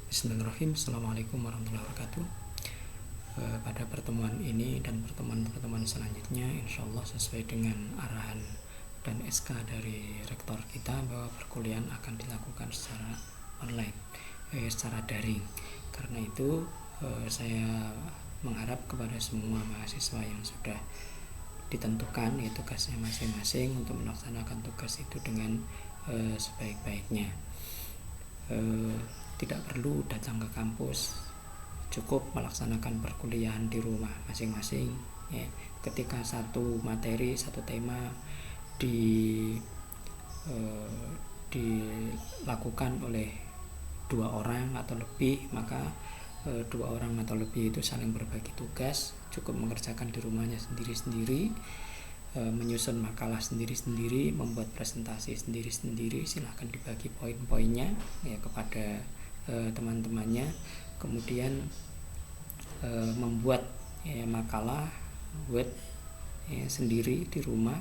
Bismillahirrahmanirrahim. Assalamualaikum warahmatullahi wabarakatuh. Pada pertemuan ini dan pertemuan-pertemuan selanjutnya, insya Allah sesuai dengan arahan dan SK dari rektor kita bahwa perkuliahan akan dilakukan secara online, secara daring. Karena itu saya mengharap kepada semua mahasiswa yang sudah ditentukan tugasnya masing-masing untuk melaksanakan tugas itu dengan sebaik-baiknya. Tidak perlu datang ke kampus, cukup melaksanakan perkuliahan di rumah masing-masing ya. Ketika satu materi, satu tema dilakukan oleh 2 orang atau lebih, maka 2 orang atau lebih itu saling berbagi tugas, cukup mengerjakan di rumahnya sendiri-sendiri, menyusun makalah sendiri-sendiri, membuat presentasi sendiri-sendiri. Silahkan dibagi poin-poinnya ya kepada teman-temannya, kemudian membuat makalah Word sendiri di rumah,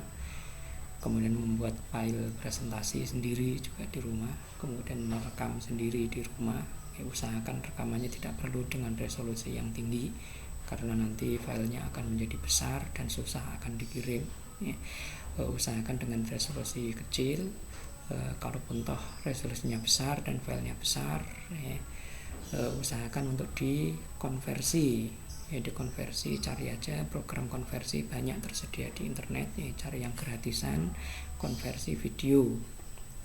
kemudian membuat file presentasi sendiri juga di rumah, kemudian merekam sendiri di rumah. Usahakan rekamannya tidak perlu dengan resolusi yang tinggi karena nanti filenya akan menjadi besar dan susah akan dikirim ya. Usahakan dengan resolusi kecil. Kalaupun toh resolusinya besar dan filenya besar ya, usahakan untuk dikonversi cari aja program konversi, banyak tersedia di internet ya. Cari yang gratisan, konversi video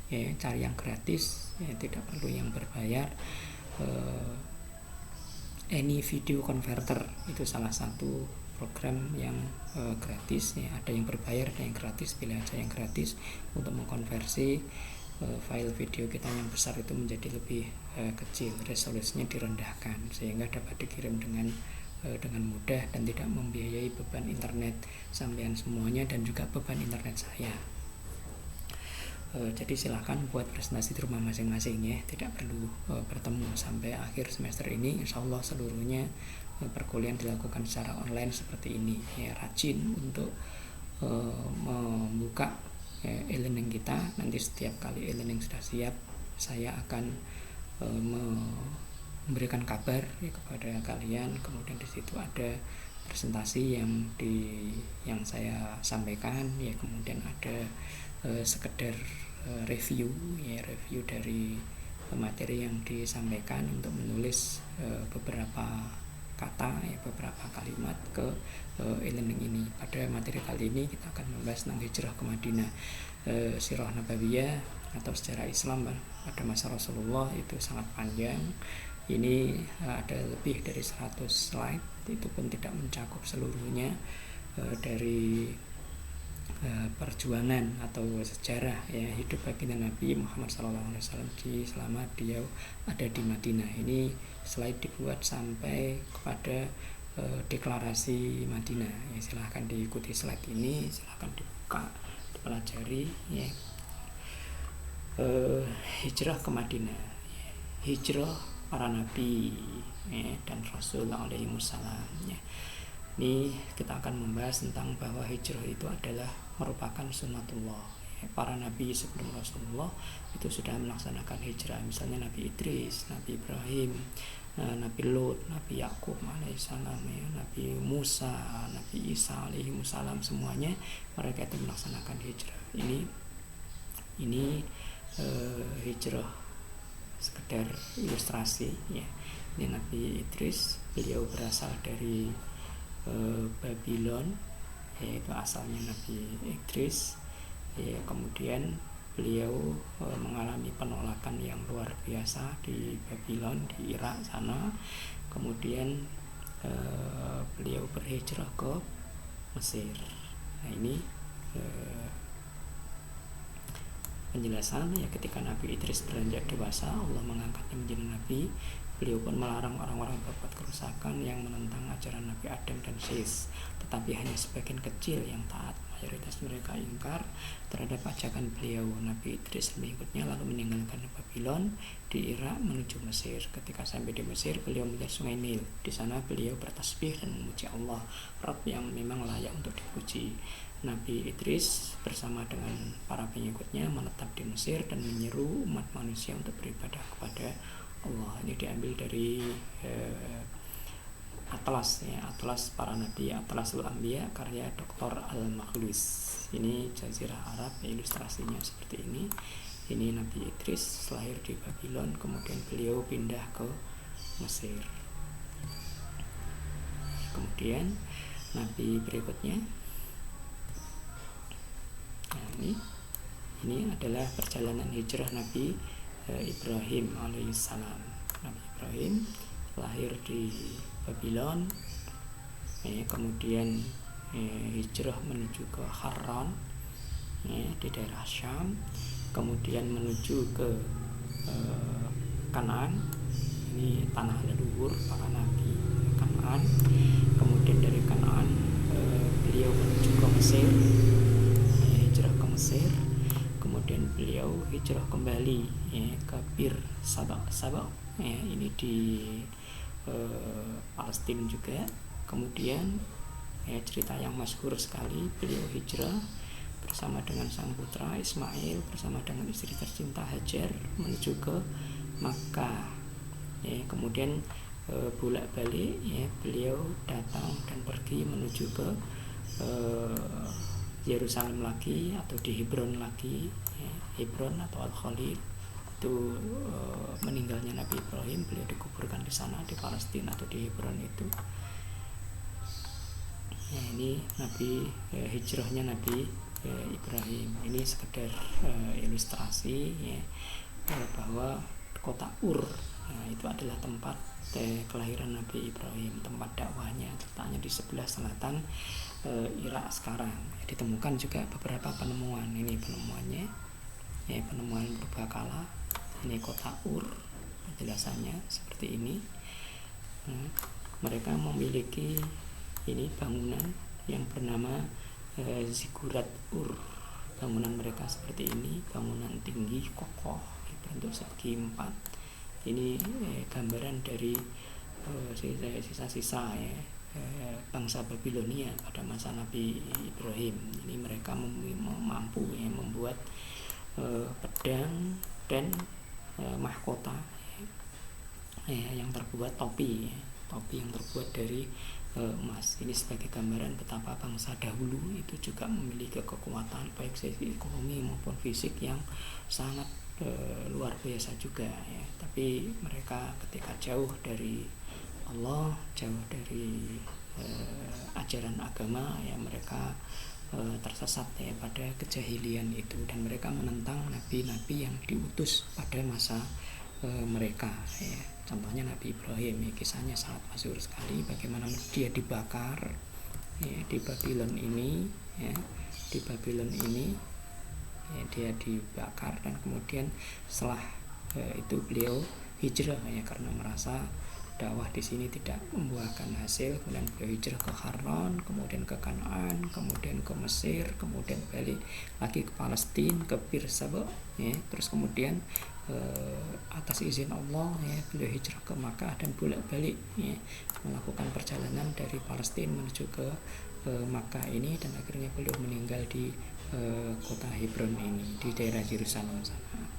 ya, cari yang gratis ya, tidak perlu yang berbayar. Any Video Converter itu salah satu program yang gratis ya. Ada yang berbayar, ada yang gratis, pilih aja yang gratis untuk mengkonversi file video kita yang besar itu menjadi lebih kecil, resolusinya direndahkan sehingga dapat dikirim dengan mudah dan tidak membiayai beban internet sampean semuanya dan juga beban internet saya. Jadi silahkan buat presentasi di rumah masing-masing ya, tidak perlu bertemu sampai akhir semester ini. Insya Allah seluruhnya perkuliahan dilakukan secara online seperti ini ya. Rajin untuk membuka e-learning kita. Nanti setiap kali e-learning sudah siap, saya akan memberikan kabar ya kepada kalian. Kemudian di situ ada presentasi yang saya sampaikan ya, kemudian ada sekedar review dari materi yang disampaikan untuk menulis beberapa kata ya, beberapa kalimat ke e-learning ini. Pada materi kali ini kita akan membahas tentang hijrah ke Madinah, sirah nabawiyah atau sejarah Islam pada masa Rasulullah. Itu sangat panjang. Ini ada lebih dari 100 slide, itu pun tidak mencakup seluruhnya dari perjuangan atau sejarah ya hidup baginda Nabi Muhammad SAW selama dia ada di Madinah. Ini slide dibuat sampai kepada deklarasi Madinah ya. Silahkan diikuti slide ini, silahkan dibuka, dipelajari ya. Hijrah ke Madinah, hijrah para nabi ya, dan Rasul alaihi wassalam ya. Ini kita akan membahas tentang bahwa hijrah itu adalah merupakan sunnatullah ya. Para nabi sebelum Rasulullah itu sudah melaksanakan hijrah. Misalnya Nabi Idris, Nabi Ibrahim, Nabi Lut, Nabi Yakub alaihissalam ya, Nabi Musa, Nabi Isa alaihissalam, semuanya mereka itu melaksanakan hijrah. Ini hijrah sekedar ilustrasi ya. Ini Nabi Idris, beliau berasal dari Babylon, yaitu asalnya Nabi Idris ya. Kemudian beliau mengalami penolakan yang luar biasa di Babylon, di Irak sana. Kemudian beliau berhijrah ke Mesir. Nah ini penjelasan ya. Ketika Nabi Idris beranjak dewasa, Allah mengangkatnya menjadi nabi. Beliau pun melarang orang-orang berbuat kerusakan yang menentang ajaran Nabi Adam dan Sis, tetapi hanya sebagian kecil yang taat. Mayoritas mereka ingkar terhadap ajakan beliau. Nabi Idris mengikutnya lalu meninggalkan Babylon di Irak menuju Mesir. Ketika sampai di Mesir, beliau melihat sungai Nil. Di sana beliau bertasbih dan memuji Allah, Rabb yang memang layak untuk dipuji. Nabi Idris bersama dengan para pengikutnya menetap di Mesir dan menyeru umat manusia untuk beribadah kepada Allah. Ini diambil dari Atlas ya, Atlas para Nabi, Atlasul Anbiya karya Dr. Al-Makhlus. Ini Jazirah Arab, ilustrasinya seperti ini. Ini Nabi Idris lahir di Babylon, kemudian beliau pindah ke Mesir. Kemudian Nabi berikutnya, nah ini adalah perjalanan hijrah Nabi Ibrahim alaihissalam. Nabi Ibrahim lahir di Babylon, kemudian hijrah menuju ke Haran di daerah Syam, kemudian menuju ke Kanaan, ini tanah leluhur para nabi Kanaan. Kemudian dari Kanaan beliau menuju ke Mesir, hijrah ke Mesir. Kemudian beliau hijrah kembali ke Bir Sabak, ini di Palestina juga. Kemudian cerita yang masyhur sekali, beliau hijrah bersama dengan sang putra Ismail, bersama dengan istri tercinta Hajar menuju ke Makkah. Kemudian bolak-balik beliau datang dan pergi menuju ke Yerusalem lagi, atau di Hebron lagi, Hebron atau Al-Khalil. Itu meninggalnya Nabi Ibrahim, beliau dikuburkan di sana, di Palestina atau di Hebron itu. Ini Nabi hijrahnya Nabi Ibrahim. Ini sekedar ilustrasi bahwa kota Ur itu adalah tempat kelahiran Nabi Ibrahim, tempat dakwahnya, letaknya di sebelah selatan Irak sekarang. Ditemukan juga beberapa penemuan. Ini penemuannya, penemuan purbakala. Ini kota Ur, penjelasannya seperti ini. Mereka memiliki ini bangunan yang bernama Zigurat Ur. Bangunan mereka seperti ini, bangunan tinggi kokoh berbentuk segi empat. Ini gambaran dari sisa-sisa bangsa Babilonia pada masa Nabi Ibrahim. Ini mereka mampu membuat pedang dan mahkota yang terbuat topi yang terbuat dari emas. Ini sebagai gambaran betapa bangsa dahulu itu juga memiliki kekuatan baik segi ekonomi maupun fisik yang sangat luar biasa juga ya. Tapi mereka ketika jauh dari Allah, jauh dari ajaran agama ya, mereka tersesat pada kejahilian itu, dan mereka menentang nabi-nabi yang diutus pada masa mereka ya. Contohnya Nabi Ibrahim, kisahnya sangat masyhur sekali, bagaimana dia dibakar di Babylon ini ya. Di Babylon ini dia dibakar, dan kemudian setelah itu beliau hijrah ya, karena merasa dakwah di sini tidak membuahkan hasil. Kemudian beliau hijrah ke Haran, kemudian ke Kanaan, kemudian ke Mesir, kemudian balik lagi ke Palestina, ke Bir Sabak ya. Terus kemudian atas izin Allah ya, beliau hijrah ke Makkah dan bolak-balik ya, melakukan perjalanan dari Palestina menuju ke Makkah ini, dan akhirnya beliau meninggal di kota Hebron ini, di daerah Yerusalem sana.